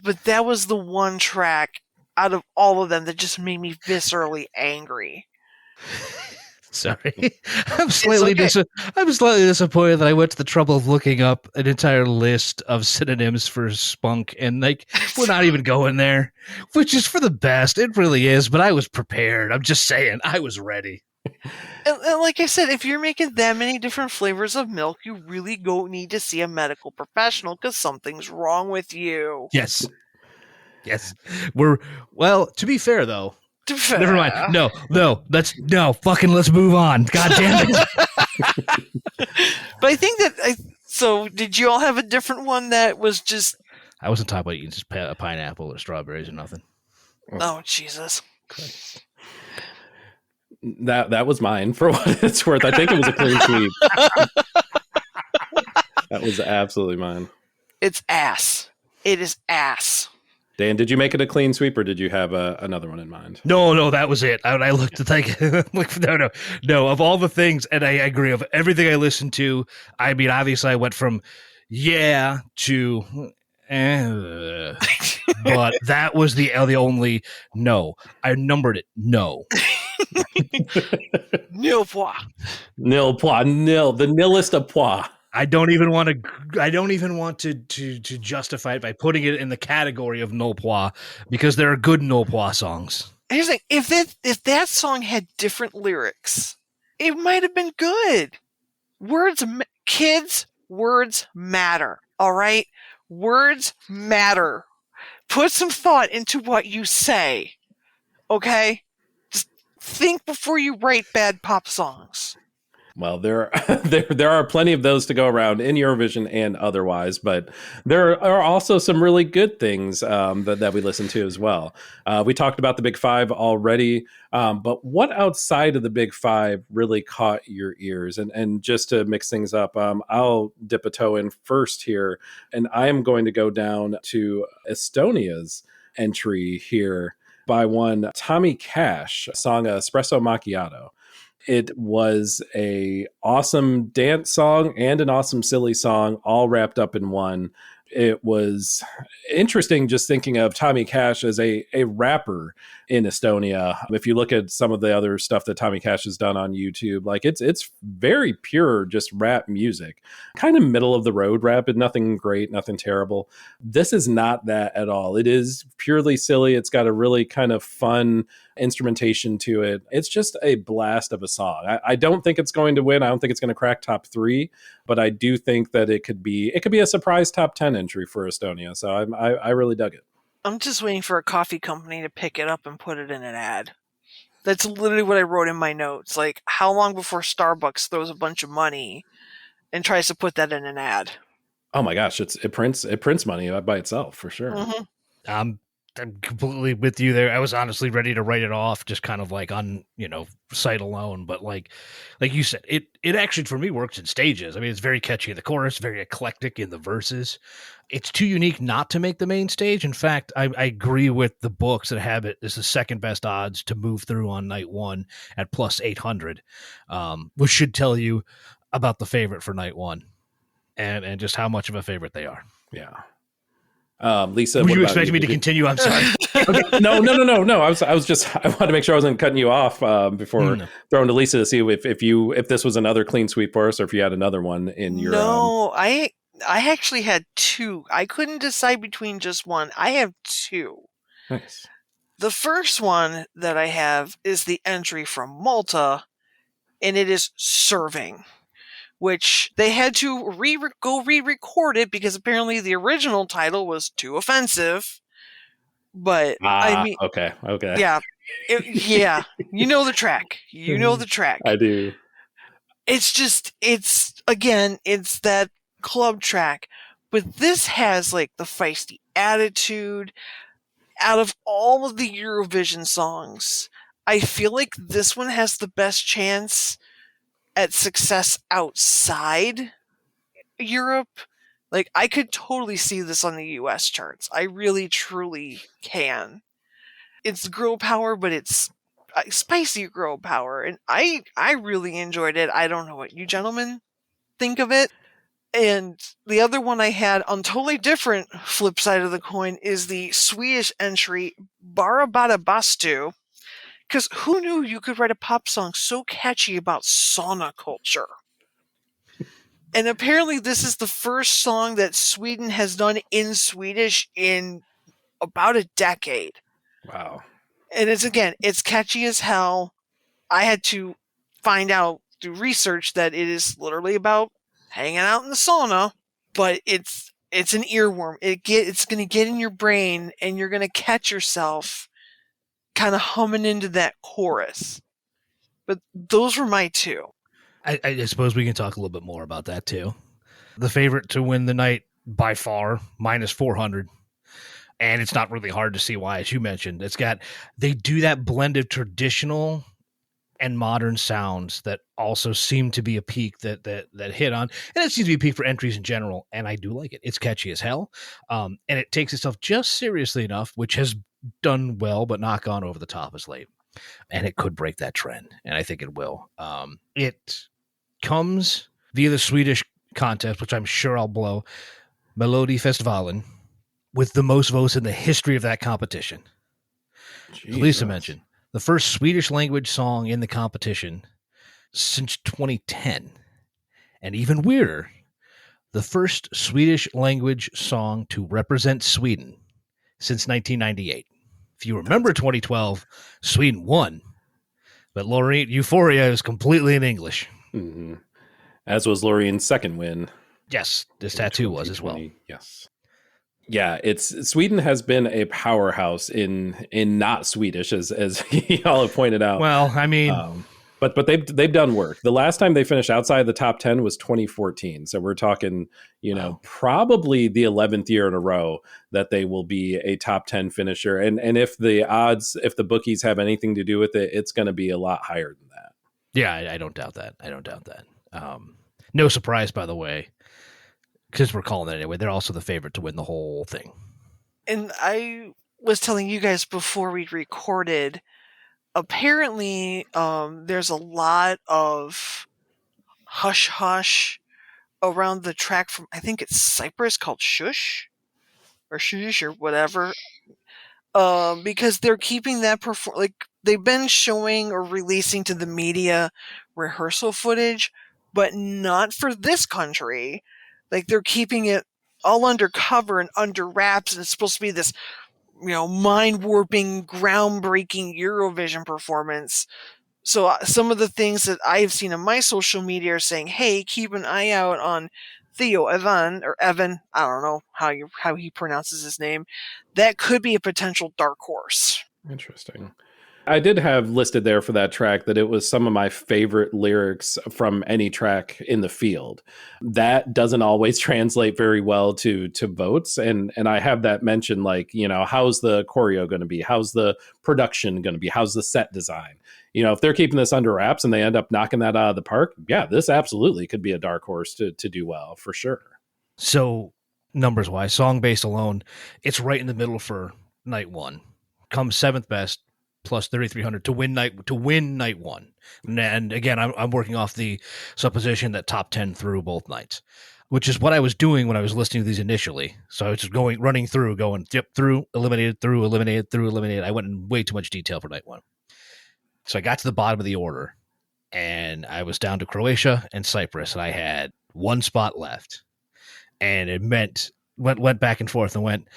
Speaker 1: But that was the one track out of all of them that just made me viscerally angry.
Speaker 2: Sorry. I'm slightly disappointed that I went to the trouble of looking up an entire list of synonyms for spunk, and we're not even going there, which is for the best. It really is, but I was prepared. I'm just saying, I was ready.
Speaker 1: And like I said, if you're making that many different flavors of milk, you really need to see a medical professional because something's wrong with you.
Speaker 2: Yes. To be fair, though. Never mind. Let's move on. God damn it.
Speaker 1: But I think so did you all have a different one that was just...
Speaker 2: I wasn't talking about eating just a pineapple or strawberries or nothing.
Speaker 1: Oh, Jesus.
Speaker 3: That was mine for what it's worth. I think it was a clean sweep. That was absolutely mine.
Speaker 1: It's ass. It is ass.
Speaker 3: Dan, did you make it a clean sweep or did you have another one in mind?
Speaker 2: No, that was it. I looked to think, no, of all the things, and I agree, of everything I listened to, I mean, obviously I went from yeah to but that was the only no. I numbered it no.
Speaker 1: Nil point.
Speaker 3: Nil point. Nil. The nilest of point.
Speaker 2: I don't even want to justify it by putting it in the category of no pois, because there are good no pois songs.
Speaker 1: Here's the thing, if that song had different lyrics, it might have been good. Kids, words matter. All right, words matter. Put some thought into what you say. Okay, just think before you write bad pop songs.
Speaker 3: Well, there are plenty of those to go around in Eurovision and otherwise, but there are also some really good things that we listen to as well. We talked about the Big Five already, but what outside of the Big Five really caught your ears? And just to mix things up, I'll dip a toe in first here, and I am going to go down to Estonia's entry here by one Tommy Cash, song Espresso Macchiato. It was a awesome dance song and an awesome silly song, all wrapped up in one. it was interesting just thinking of Tommy Cash as a rapper in Estonia. If you look at some of the other stuff that Tommy Cash has done on YouTube, like it's very pure, just rap music, kind of middle of the road rap, but nothing great, nothing terrible. This is not that at all. It is purely silly. It's got a really kind of fun instrumentation to it. It's just a blast of a song. I don't think it's going to win. I don't think it's going to crack top 3, but I do think that it could be a surprise top 10 entry for Estonia. So I really dug it.
Speaker 1: I'm just waiting for a coffee company to pick it up and put it in an ad. That's literally what I wrote in my notes. Like, how long before Starbucks throws a bunch of money and tries to put that in an ad?
Speaker 3: Oh my gosh, it prints money by itself for sure.
Speaker 1: Mm-hmm.
Speaker 2: I'm completely with you there. I was honestly ready to write it off, just kind of like on, sight alone. But like you said, it actually for me works in stages. I mean, it's very catchy in the chorus, very eclectic in the verses. It's too unique not to make the main stage. In fact, I agree with the books that have it as the second best odds to move through on night 1 at plus 800, which should tell you about the favorite for night 1 and just how much of a favorite they are.
Speaker 3: Yeah. Lisa,
Speaker 2: were you expecting me to continue? I'm sorry.
Speaker 3: Okay. No. I wanted to make sure I wasn't cutting you off before throwing to Lisa to see if this was another clean sweep for us, or if you had another one in your.
Speaker 1: No, I actually had 2. I couldn't decide between just one. I have 2.
Speaker 3: Nice.
Speaker 1: The first one that I have is the entry from Malta, and it is Serving, which they had to re-record it because apparently the original title was too offensive. But I mean,
Speaker 3: okay,
Speaker 1: yeah, yeah, you know the track. You know the track.
Speaker 3: I do.
Speaker 1: It's that club track, but this has like the feisty attitude. Out of all of the Eurovision songs, I feel like this one has the best chance at success outside Europe. Like, I could totally see this on the US charts. I really, truly can. It's girl power, but it's spicy girl power, and I really enjoyed it. I don't know what you gentlemen think of it. And the other one I had on totally different flip side of the coin is the Swedish entry Bara Bada Bastu. Because who knew you could write a pop song so catchy about sauna culture? And apparently this is the first song that Sweden has done in Swedish in about a decade.
Speaker 3: Wow.
Speaker 1: And it's catchy as hell. I had to find out through research that it is literally about hanging out in the sauna, but it's an earworm. It's going to get in your brain, and you're going to catch yourself kind of humming into that chorus. But those were my 2.
Speaker 2: I suppose we can talk a little bit more about that too. The favorite to win the night by far, minus 400. And it's not really hard to see why, as you mentioned. They do that blend of traditional and modern sounds that also seem to be a peak that hit on. And it seems to be a peak for entries in general. And I do like it. It's catchy as hell. And it takes itself just seriously enough, which has done well, but not gone over the top as late. And it could break that trend. And I think it will. It comes via the Swedish contest, which I'm sure I'll blow, Melodifestivalen, with the most votes in the history of that competition. Lisa mentioned the first Swedish language song in the competition since 2010. And even weirder, the first Swedish language song to represent Sweden since 1998. If you remember 2012, Sweden won. But Loreen, Euphoria is completely in English.
Speaker 3: Mm-hmm. As was Loreen's second win.
Speaker 2: Yes, this tattoo was as well.
Speaker 3: Yes. Yeah, Sweden has been a powerhouse in not Swedish, as y'all have pointed out.
Speaker 2: Well, I mean,
Speaker 3: but they've done work. The last time they finished outside the top 10 was 2014. So we're talking, probably the 11th year in a row that they will be a top 10 finisher. And if the bookies have anything to do with it, it's going to be a lot higher than that.
Speaker 2: Yeah, I don't doubt that. No surprise, by the way. Because we're calling it anyway, they're also the favorite to win the whole thing. And
Speaker 1: I was telling you guys before we recorded, apparently there's a lot of hush-hush around the track from, I think it's Cyprus, called Shush or whatever. Because they're keeping that like they've been showing or releasing to the media rehearsal footage, but not for this country. Like they're keeping it all undercover and under wraps, and it's supposed to be this, mind warping, groundbreaking Eurovision performance. So some of the things that I've seen on my social media are saying, "Hey, keep an eye out on Theo Evan or Evan. I don't know how he pronounces his name. That could be a potential dark horse."
Speaker 3: Interesting. I did have listed there for that track that it was some of my favorite lyrics from any track in the field. That doesn't always translate very well to votes, and I have that mentioned, like, how's the choreo going to be? How's the production going to be? How's the set design? If they're keeping this under wraps and they end up knocking that out of the park, yeah, this absolutely could be a dark horse to do well for sure.
Speaker 2: So numbers wise, song based alone, it's right in the middle for night one. Comes seventh best plus 3,300 to win night one. And again, I'm working off the supposition that top 10 through both nights, which is what I was doing when I was listening to these initially. So I was just running through, through, eliminated, through, eliminated, through, eliminated. I went in way too much detail for night one. So I got to the bottom of the order, and I was down to Croatia and Cyprus, and I had one spot left. And it went back and forth and went,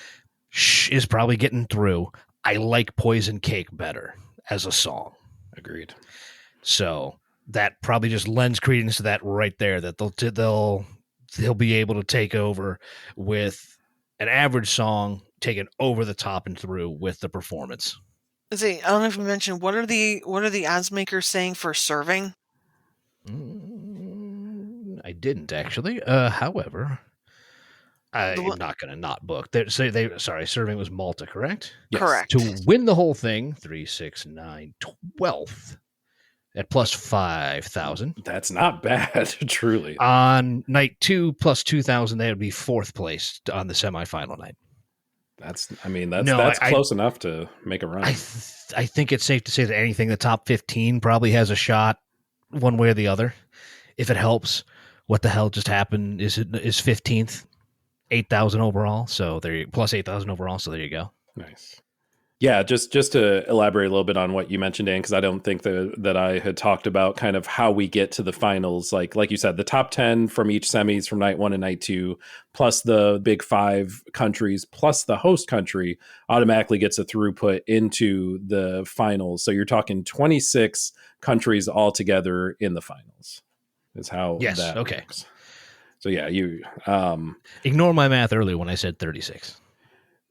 Speaker 2: Shh is probably getting through. I like Poison Cake better as a song.
Speaker 3: Agreed.
Speaker 2: So that probably just lends credence to that right there, that they'll be able to take over with an average song taken over the top and through with the performance.
Speaker 1: I don't know if you mentioned, what are the odds makers saying for serving?
Speaker 2: I didn't actually. However, I'm not going to not book. Serving was Malta, correct?
Speaker 3: Yes.
Speaker 1: Correct.
Speaker 2: To win the whole thing, 3, 6, 9, 12th at plus 5,000.
Speaker 3: That's not bad, truly.
Speaker 2: On night 2, plus 2,000, they would be fourth place on the semifinal night.
Speaker 3: That's close enough to make a run.
Speaker 2: I think it's safe to say that anything the top 15 probably has a shot one way or the other. If it helps, what the hell just happened is 15th, 8,000 overall. So plus 8,000 overall. So there you go.
Speaker 3: Nice. Yeah, just to elaborate a little bit on what you mentioned, Dan, because I don't think that I had talked about kind of how we get to the finals. Like you said, the top 10 from each semis from night 1 and night 2, plus the big 5 countries, plus the host country automatically gets a throughput into the finals. So you're talking 26 countries altogether in the finals is how that works. So yeah, you
Speaker 2: ignore my math earlier when I said 36.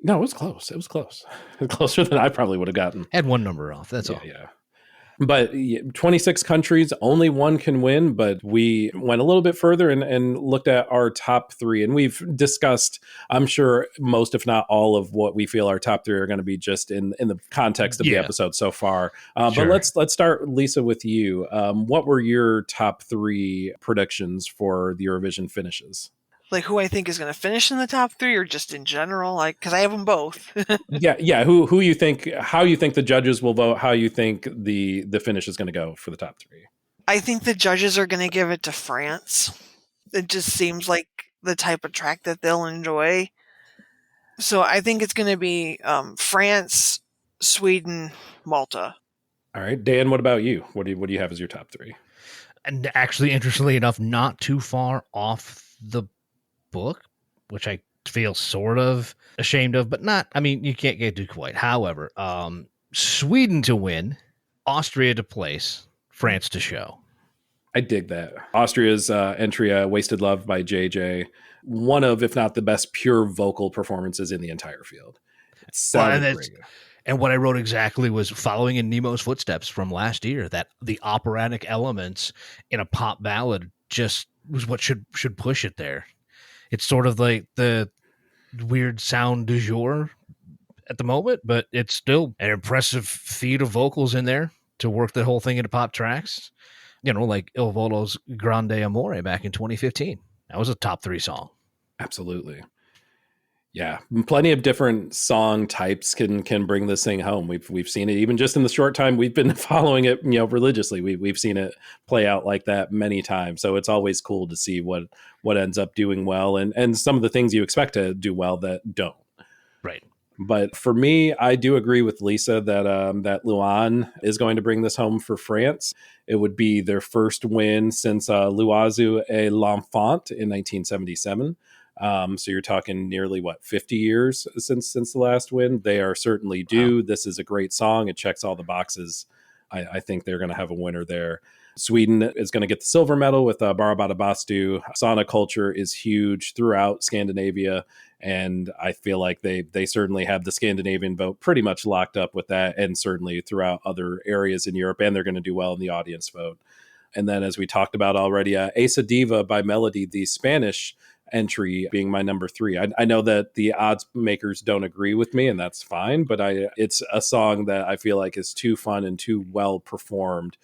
Speaker 3: No, it was close. It was close. Closer than I probably would have gotten.
Speaker 2: Had one number off. That's all.
Speaker 3: Yeah. But 26 countries, only one can win. But we went a little bit further and looked at our top 3. And we've discussed, I'm sure, most, if not all, of what we feel our top 3 are going to be just in the context of the episode so far. Sure. But let's start, Lisa, with you. What were your top 3 predictions for the Eurovision finishes?
Speaker 1: Like who I think is going to finish in the top 3, or just in general? Like, because I have them both.
Speaker 3: Yeah. Who you think? How you think the judges will vote? How you think the finish is going to go for the top 3?
Speaker 1: I think the judges are going to give it to France. It just seems like the type of track that they'll enjoy. So I think it's going to be France, Sweden, Malta.
Speaker 3: All right, Dan. What about you? What do you have as your top 3?
Speaker 2: And actually, interestingly enough, not too far off the book, which I feel sort of ashamed of, but not. I mean, you can't get too quite. However, Sweden to win, Austria to place, France to show.
Speaker 3: I dig that. Austria's entry, Wasted Love by JJ, one of, if not the best pure vocal performances in the entire field.
Speaker 2: And what I wrote exactly was following in Nemo's footsteps from last year, that the operatic elements in a pop ballad just was what should push it there. It's sort of like the weird sound du jour at the moment, but it's still an impressive feat of vocals in there to work the whole thing into pop tracks. Like Il Volo's Grande Amore back in 2015. That was a top 3 song.
Speaker 3: Absolutely. Yeah, plenty of different song types can bring this thing home. We've seen it even just in the short time we've been following it, religiously. We've seen it play out like that many times. So it's always cool to see what ends up doing well, and some of the things you expect to do well that don't.
Speaker 2: Right.
Speaker 3: But for me, I do agree with Lisa that that Luan is going to bring this home for France. It would be their first win since L'Oiseau et l'Enfant in 1977. So you're talking nearly 50 years since the last win. They are certainly due. Wow. This is a great song. It checks all the boxes. I think they're going to have a winner there. Sweden is going to get the silver medal with Barabata Bastu. Sauna culture is huge throughout Scandinavia, and I feel like they certainly have the Scandinavian vote pretty much locked up with that, and certainly throughout other areas in Europe, and they're going to do well in the audience vote. And then, as we talked about already, Esa Diva by Melody, the Spanish entry, being my number 3. I know that the odds makers don't agree with me, and that's fine, but it's a song that I feel like is too fun and too well performed,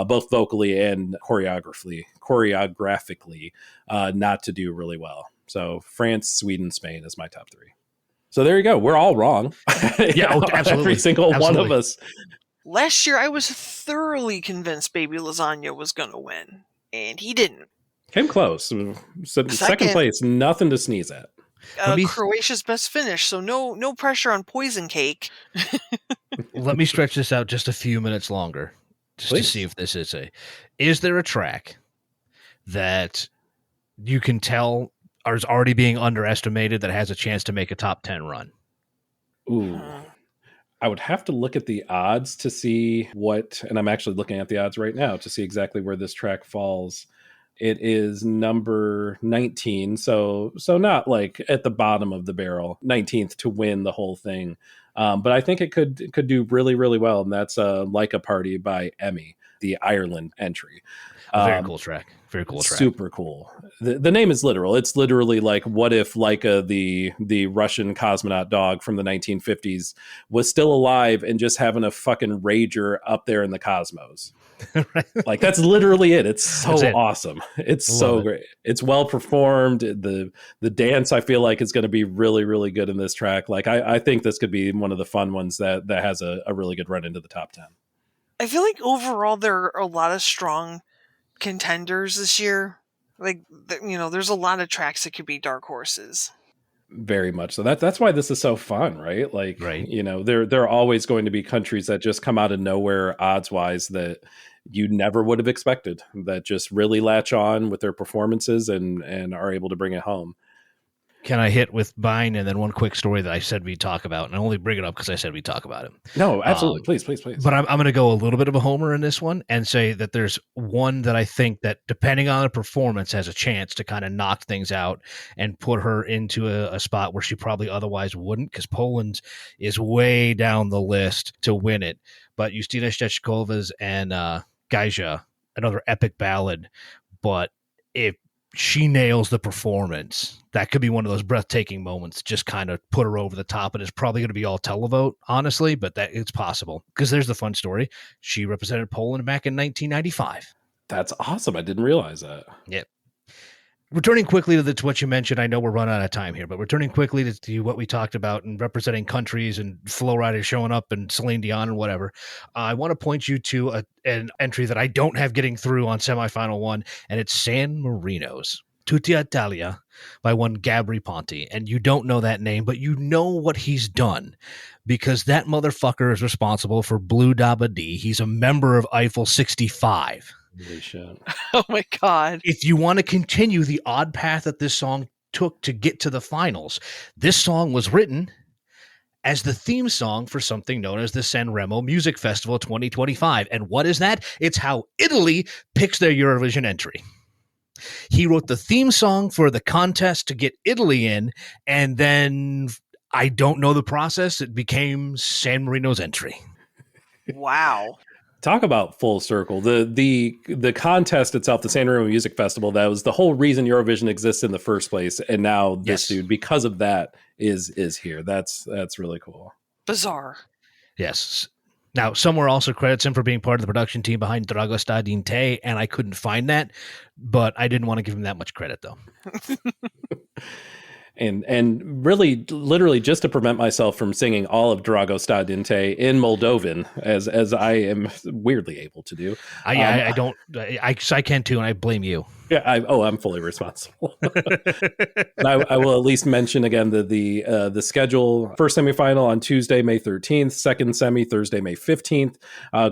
Speaker 3: both vocally and choreographically, not to do really well. So France, Sweden, Spain is my top 3. So there you go. We're all wrong.
Speaker 2: Yeah, absolutely.
Speaker 3: Every single one of us.
Speaker 1: Last year, I was thoroughly convinced Baby Lasagna was going to win, and he didn't.
Speaker 3: Came close. Second place, nothing to sneeze at.
Speaker 1: Croatia's best finish, so no pressure on Poison Cake.
Speaker 2: Let me stretch this out just a few minutes longer, just Please. To see if this is there a track that you can tell is already being underestimated that has a chance to make a top 10 run?
Speaker 3: Ooh. I would have to look at the odds to see and I'm actually looking at the odds right now to see exactly where this track falls. It is number 19, so not like at the bottom of the barrel, 19th to win the whole thing. But I think it could do really, really well, and that's Like a Party by Emmy, the Ireland entry.
Speaker 2: Very cool track. Very cool track.
Speaker 3: Super cool. The name is literal. It's literally like, what if Laika, the Russian cosmonaut dog from the 1950s, was still alive and just having a fucking rager up there in the cosmos? Right. Like, that's literally it. It's so awesome. It's so great. It's well performed. The dance, I feel like, is going to be really, really good in this track. Like, I think this could be one of the fun ones that has a really good run into the top 10.
Speaker 1: I feel like overall there are a lot of strong contenders this year. Like, there's a lot of tracks that could be dark horses.
Speaker 3: Very much so. That's why this is so fun, right? Like,
Speaker 2: right.
Speaker 3: There are always going to be countries that just come out of nowhere odds wise that you never would have expected, that just really latch on with their performances and are able to bring it home.
Speaker 2: Can I hit with mine and then one quick story that I said we'd talk about, and I only bring it up because I said we'd talk about it.
Speaker 3: No, absolutely. Please.
Speaker 2: But I'm going to go a little bit of a homer in this one and say that there's one that I think that, depending on the performance, has a chance to kind of knock things out and put her into a spot where she probably otherwise wouldn't, because Poland is way down the list to win it. But Justyna Szczeckowa's and Geisha, another epic ballad, but if she nails the performance, that could be one of those breathtaking moments, just kind of put her over the top. And it's probably going to be all televote, honestly, but that it's possible, because there's the fun story. She represented Poland back in 1995.
Speaker 3: That's awesome. I didn't realize that.
Speaker 2: Yep. Returning quickly to what you mentioned, I know we're running out of time here, but returning quickly to what we talked about and representing countries and Flo Rida showing up and Celine Dion and whatever, I want to point you to an entry that I don't have getting through on semifinal 1, and it's San Marino's Tutta Italia by one Gabri Ponti. And you don't know that name, but you know what he's done, because that motherfucker is responsible for Blue Dabba Dee. He's a member of Eiffel 65.
Speaker 3: Holy shit.
Speaker 1: Oh my God.
Speaker 2: If you want to continue the odd path that this song took to get to the finals, this song was written as the theme song for something known as the Sanremo Music Festival 2025. And what is that? It's how Italy picks their Eurovision entry. He wrote the theme song for the contest to get Italy in, and then I don't know the process. It became San Marino's entry.
Speaker 1: Wow.
Speaker 3: Talk about full circle. The contest itself, the San Remo Music Festival, that was the whole reason Eurovision exists in the first place. And now this dude, because of that, is here. That's really cool.
Speaker 1: Bizarre.
Speaker 2: Yes. Now, somewhere also credits him for being part of the production team behind Dragosta din Te, and I couldn't find that, but I didn't want to give him that much credit, though.
Speaker 3: And really, literally, just to prevent myself from singing all of Drago Sta Dinte in Moldovan, as I am weirdly able to do.
Speaker 2: I don't. I can too, and I blame you.
Speaker 3: Yeah, I'm fully responsible. But I will at least mention again the schedule. First semifinal on Tuesday, May 13th. Second semi Thursday, May 15th.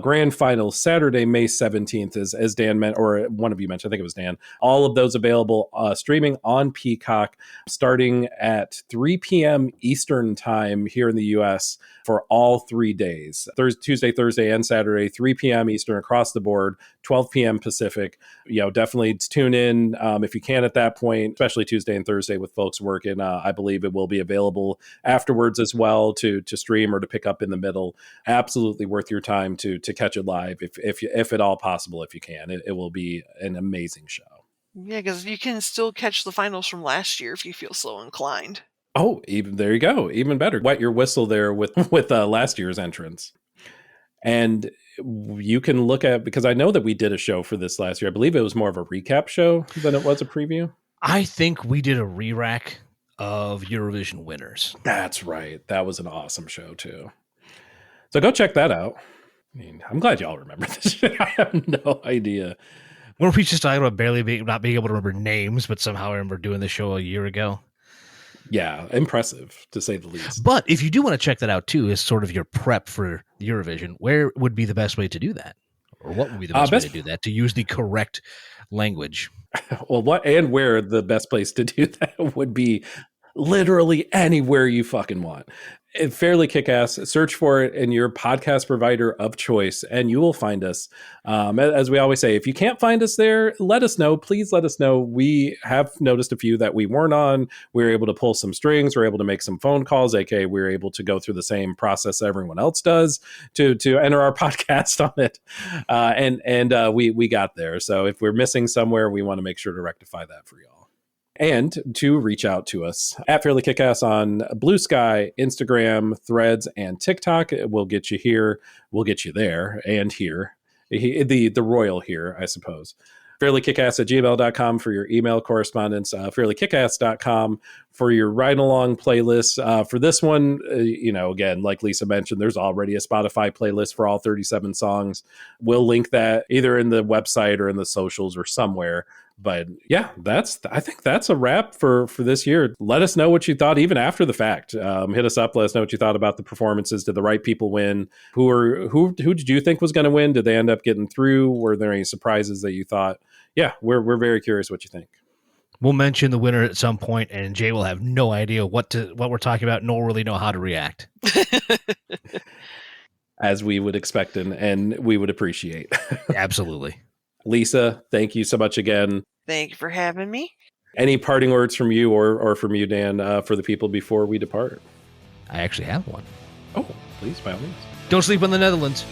Speaker 3: Grand final Saturday, May 17th. As Dan meant, or one of you mentioned, I think it was Dan. All of those available streaming on Peacock, starting at 3 p.m. Eastern time here in the U.S. for all 3 days: Tuesday, Thursday, and Saturday, 3 p.m. Eastern across the board, 12 p.m. Pacific. Definitely tune in if you can at that point, especially Tuesday and Thursday with folks working. I believe it will be available afterwards as well to stream or to pick up in the middle. Absolutely worth your time to catch it live if at all possible, if you can. It will be an amazing show.
Speaker 1: Yeah, because you can still catch the finals from last year if you feel so inclined.
Speaker 3: Oh, even there you go. Even better. Wet your whistle there with last year's entrance. And you can look at, because I know that we did a show for this last year. I believe it was more of a recap show than it was a preview.
Speaker 2: I think we did a re-rack of Eurovision winners.
Speaker 3: That's right. That was an awesome show too. So go check that out. I mean, I'm glad y'all remember this shit. I have no idea.
Speaker 2: Weren't we just talking about not being able to remember names, but somehow I remember doing the show a year ago?
Speaker 3: Yeah, impressive to say the least.
Speaker 2: But if you do want to check that out too, as sort of your prep for Eurovision, where would be the best way to do that? Or what would be the best way to do that, to use the correct language?
Speaker 3: Well, where the best place to do that would be literally anywhere you fucking want. Fairly KickAss. Search for it in your podcast provider of choice, and you will find us. As we always say, if you can't find us there, let us know. Please let us know. We have noticed a few that we weren't on. We were able to pull some strings. We were able to make some phone calls, aka we were able to go through the same process everyone else does to enter our podcast on it. And we got there. So if we're missing somewhere, we want to make sure to rectify that for y'all. And to reach out to us at Fairly KickAss on Blue Sky, Instagram, Threads, and TikTok. We'll get you here. We'll get you there and here. The royal here, I suppose. fairlykickass@gmail.com for your email correspondence. fairlykickass.com for your ride-along playlist. For this one, again, like Lisa mentioned, there's already a Spotify playlist for all 37 songs. We'll link that either in the website or in the socials or somewhere. But yeah, I think that's a wrap for this year. Let us know what you thought, even after the fact. Hit us up. Let us know what you thought about the performances. Did the right people win? Who did you think was going to win? Did they end up getting through? Were there any surprises that you thought? Yeah, we're very curious what you think.
Speaker 2: We'll mention the winner at some point, and Jay will have no idea what we're talking about, nor really know how to react.
Speaker 3: As we would expect and we would appreciate.
Speaker 2: Absolutely.
Speaker 3: Lisa, thank you so much again.
Speaker 1: Thank you for having me.
Speaker 3: Any parting words from you or from you, Dan, for the people before we depart?
Speaker 2: I actually have one.
Speaker 3: Oh, please, by all means.
Speaker 2: Don't sleep on the Netherlands.